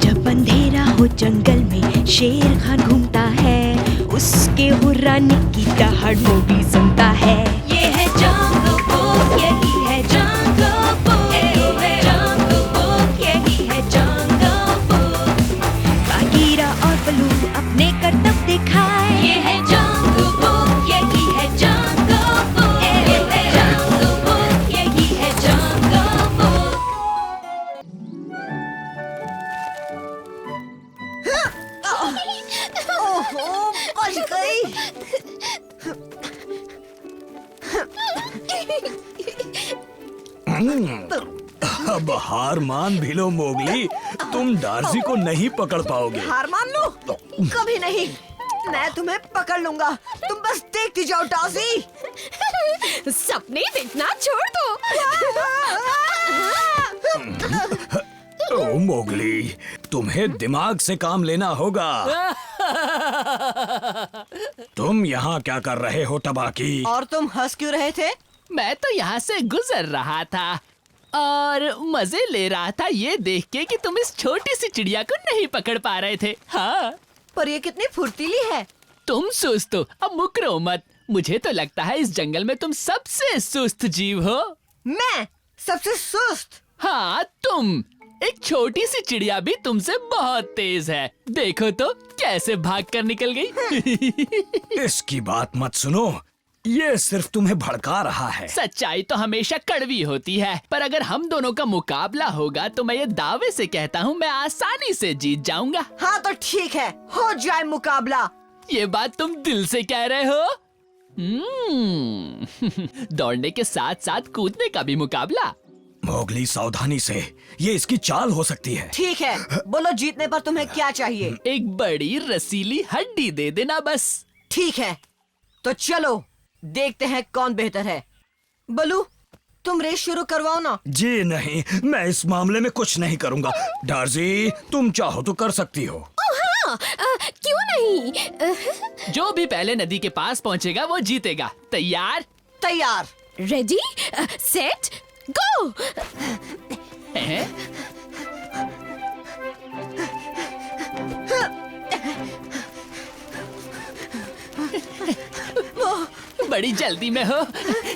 जब अंधेरा हो जंगल में शेर खान घूमता है, उसके हुर्राने की दहाड़ मोगली सुनता है। ये है जंगल बुक, यही है जंगल बुक, जंगल बुक, यही है जंगल बुक। बागीरा और बलू अपने करतब दिखाए। ये है जंगल बुक, यही है जंगल बुक, जंगल बुक, यही है जंगल बुक। ओहो, बच गई। अब हार मान भी लो मोगली, तुम डार्सी को नहीं पकड़ पाओगे। हार मान लो? कभी नहीं, मैं तुम्हें पकड़ लूंगा। तुम बस देखती जाओ डार्सी। सपने देखना छोड़ दो। ओ मोगली, तुम्हें दिमाग से काम लेना होगा। तुम यहाँ क्या कर रहे हो टबाकी? और तुम हंस क्यों रहे थे? मैं तो यहाँ से गुजर रहा था और मजे ले रहा था ये देख के कि तुम इस छोटी सी चिड़िया को नहीं पकड़ पा रहे थे। हाँ, पर ये कितनी फुर्तीली है। तुम सुस्त हो, अब मुकरो मत। मुझे तो लगता है इस जंगल में तुम सबसे सुस्त जीव हो। मैं सबसे सुस्त? हाँ, तुम। एक छोटी सी चिड़िया भी तुमसे बहुत तेज है। देखो तो कैसे भाग कर निकल गई। इसकी बात मत सुनो, ये सिर्फ तुम्हें भड़का रहा है। सच्चाई तो हमेशा कड़वी होती है, पर अगर हम दोनों का मुकाबला होगा तो मैं ये दावे से कहता हूँ मैं आसानी से जीत जाऊंगा। हाँ तो ठीक है, हो जाए मुकाबला। ये बात तुम दिल से कह रहे हो? दौड़ने के साथ साथ कूदने का भी मुकाबला। मोगली सावधानी से, ये इसकी चाल हो सकती है। ठीक है, बोलो जीतने पर तुम्हें क्या चाहिए? एक बड़ी रसीली हड्डी दे देना बस। ठीक है, तो चलो देखते हैं कौन बेहतर है। बलू, तुम रेस शुरू करवाओ ना। जी नहीं, मैं इस मामले में कुछ नहीं करूँगा। डार्सी, तुम चाहो तो कर सकती हो। हाँ, क्यों नहीं? जो भी पहले नदी के पास पहुँचेगा वो जीतेगा। तैयार? तैयार। रेडी, सेट, गो। हैं? बड़ी जल्दी में हो।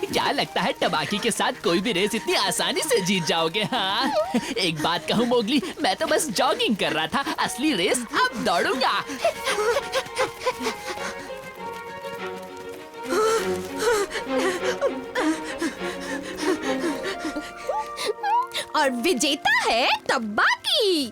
क्या लगता है टबाकी के साथ कोई भी रेस इतनी आसानी से जीत जाओगे? हाँ, एक बात कहूँ मोगली, मैं तो बस जॉगिंग कर रहा था, असली रेस अब दौड़ूंगा। और विजेता है टबाकी।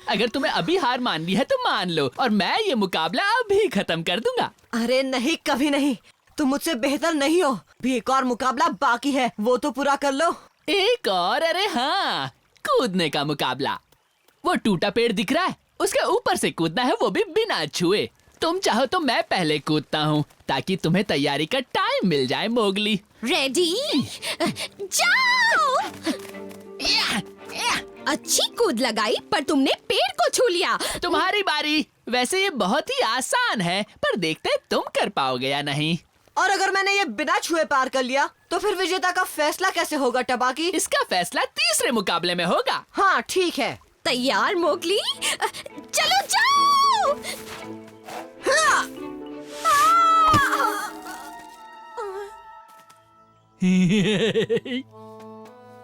अगर तुम्हें अभी हार मान ली है तो मान लो, और मैं ये मुकाबला अभी खत्म कर दूंगा। अरे नहीं, कभी नहीं। तुम मुझसे बेहतर नहीं हो। भी एक और मुकाबला बाकी है, वो तो पूरा कर लो। एक और? अरे हाँ, कूदने का मुकाबला। वो टूटा पेड़ दिख रहा है, उसके ऊपर से कूदना है, वो भी बिना छुए। तुम चाहो तो मैं पहले कूदता हूँ ताकि तुम्हें तैयारी का टाइम मिल जाए मोगली। रेडी, जाओ। अच्छी कूद लगाई, पर तुमने पेड़ को छू लिया। तुम्हारी बारी। वैसे ये बहुत ही आसान है, पर देखते तुम कर पाओगे या नहीं। और अगर मैंने ये बिना छुए पार कर लिया तो फिर विजेता का फैसला कैसे होगा टबाकी? इसका फैसला तीसरे मुकाबले में होगा। हाँ ठीक है। तैयार मोगली? चलो जाओ।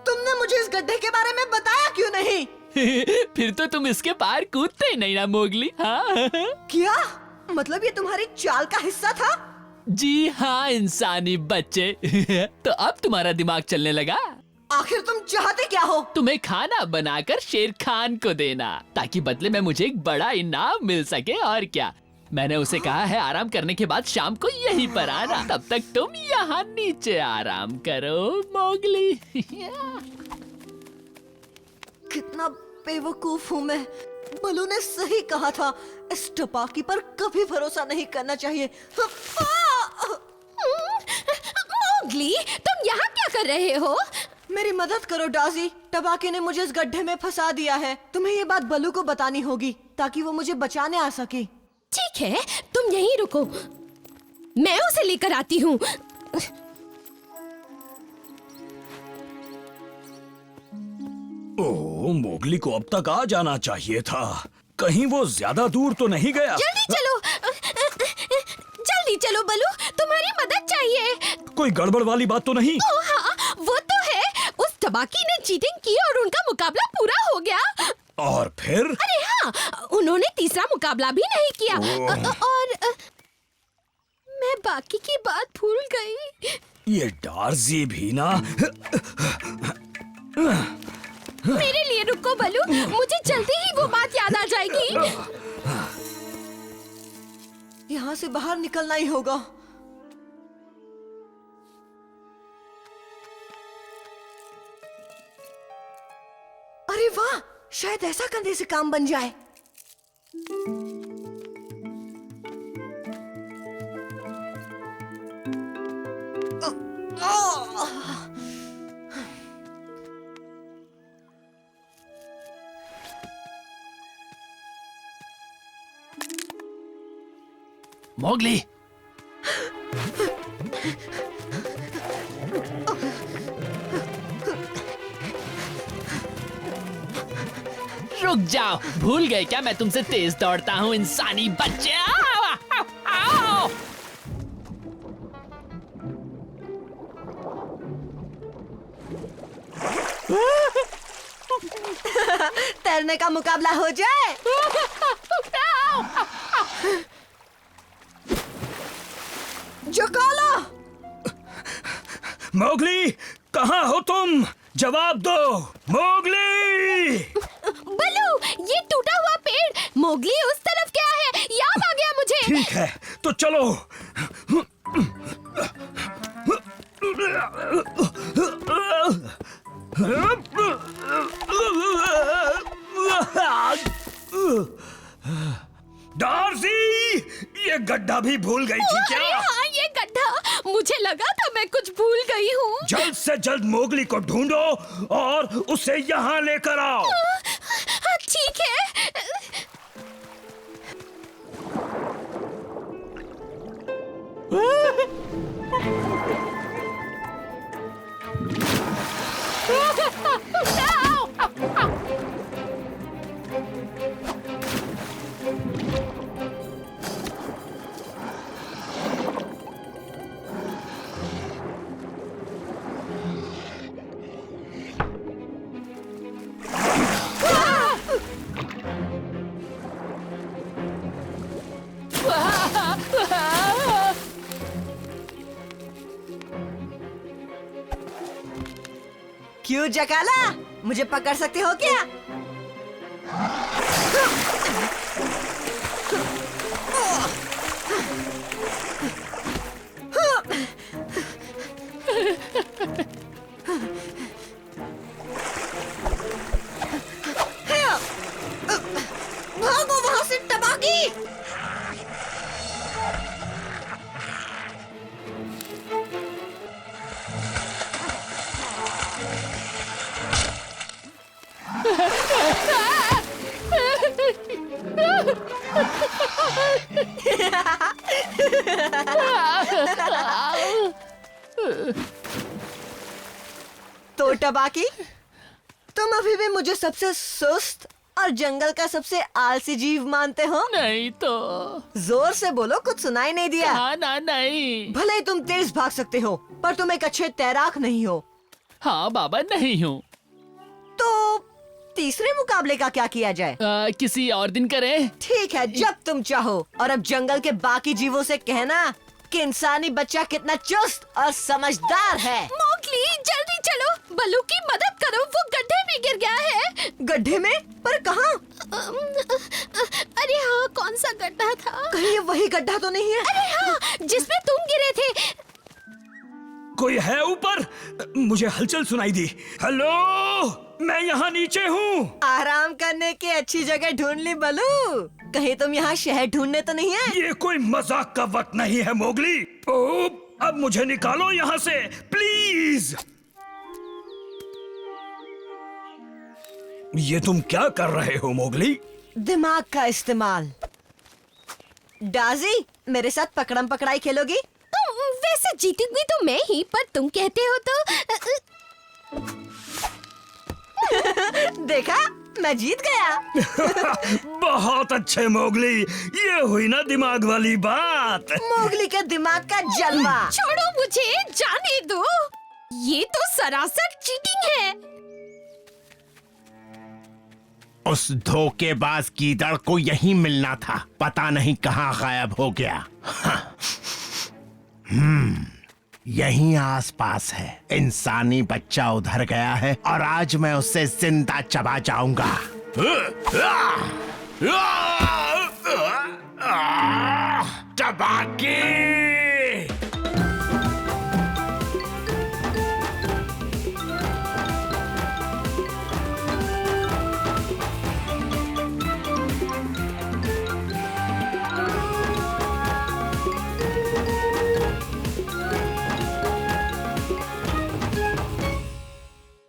तुमने मुझे इस गड्ढे के बारे में बताया क्यों नहीं? फिर तो तुम इसके पार कूदते ही नहीं ना मोगली। हाँ। क्या मतलब ये तुम्हारी चाल का हिस्सा था? जी हाँ इंसानी बच्चे। तो अब तुम्हारा दिमाग चलने लगा? आखिर तुम चाहते क्या हो? तुम्हें खाना बनाकर शेर खान को देना, ताकि बदले में मुझे एक बड़ा इनाम मिल सके। और क्या, मैंने उसे कहा है आराम करने के बाद शाम को यहीं पर आना। तब तक तुम यहाँ नीचे आराम करो मोगली। कितना बेवकूफ हूँ मैं। बलू ने सही कहा था, इस टपाकी पर कभी भरोसा नहीं करना चाहिए। मोगली, तुम यहाँ क्या कर रहे हो? मेरी मदद करो डार्सी, टपाकी ने मुझे इस गड्ढे में फंसा दिया है। तुम्हें ये बात बलू को बतानी होगी ताकि वो मुझे बचाने आ सके। ठीक है, तुम यहीं रुको। मैं उसे लेकर आती हूँ। ओह, मोगली को अब तक आ जाना चाहिए था। कहीं वो ज्यादा दूर तो नहीं गया? जल्दी चलो बलू, तुम्हारी मदद चाहिए। कोई गड़बड़ वाली बात तो नहीं? ओ हाँ, वो तो है। उस टबाकी ने चीटिंग की और उनका मुकाबला पूरा हो गया। और फिर? अरे हाँ, उन्होंने तीसरा मुकाबला भी नहीं किया। और मैं बाकी की बात भूल गई। ये डार्जी भी ना। मेरे लिए रुको बलू, मुझे जल्दी ही वो बात याद आ जाएगी। यहाँ से बाहर निकलना ही होगा। अरे वाह, शायद ऐसा करने से काम बन जाए। मोगली, रुक जाओ। भूल गए क्या मैं तुमसे तेज दौड़ता हूँ, इंसानी बच्चे? आओ, आओ, आओ। तैरने का मुकाबला हो जाए। जोकाला! मोगली, कहाँ हो तुम? जवाब दो, मोगली! बलू, ये टूटा हुआ पेड़ मोगली उस तरफ क्या है, याद आ गया मुझे। ठीक है, तो चलो। डार्सी, ये गड्ढा भी भूल गई थी क्या? अरे हाँ, ये गड्ढा, मुझे लगा था मैं कुछ भूल गई हूँ। जल्द से जल्द मोगली को ढूंढो और उसे यहाँ लेकर आओ। ठीक है। क्यों जकाला, मुझे पकड़ सकते हो क्या? भागो वहां से टबाकी! तो टबाकी, तुम अभी भी मुझे सबसे सुस्त और जंगल का सबसे आलसी जीव मानते हो? नहीं तो। जोर से बोलो, कुछ सुनाई नहीं दिया। हाँ ना, नहीं। भले ही तुम तेज भाग सकते हो, पर तुम एक अच्छे तैराक नहीं हो। हाँ बाबा, नहीं हूँ। तो तीसरे मुकाबले का क्या किया जाए? किसी और दिन करें। ठीक है, जब तुम चाहो। और अब जंगल के बाकी जीवों से कहना कि इंसानी बच्चा कितना चुस्त और समझदार है। मोगली, जल्दी चलो, बलू की मदद करो, वो गड्ढे में गिर गया है। गड्ढे में? पर कहाँ? अरे हाँ, कौन सा गड्ढा था? कहीं ये वही गड्ढा तो नहीं है? अरे हाँ, जिसमें तुम गिरे थे। कोई है ऊपर? मुझे हलचल सुनाई दी। हेलो, मैं यहाँ नीचे हूँ। आराम करने की अच्छी जगह ढूंढ ली बलू। कहीं तुम यहाँ शहर ढूंढने तो नहीं है? ये कोई मजाक का वक्त नहीं है मोगली। ओह, अब मुझे निकालो यहाँ से, प्लीज। ये तुम क्या कर रहे हो मोगली? दिमाग का इस्तेमाल। डाजी, मेरे साथ पकड़म पकड़ाई खेलोगी? वैसे जीतूंगी तो मैं ही, पर तुम कहते हो तो देखा, मैं जीत गया। बहुत अच्छे मोगली, ये हुई ना दिमाग वाली बात। मोगली के दिमाग का जलवा। छोड़ो मुझे, जाने दो। ये तो सरासर चीटिंग है। उस धोखेबाज गीदड़ को यहीं मिलना था, पता नहीं कहाँ गायब हो गया। यहीं आसपास है। इंसानी बच्चा उधर गया है और आज मैं उसे जिंदा चबा जाऊंगा। टबाकी!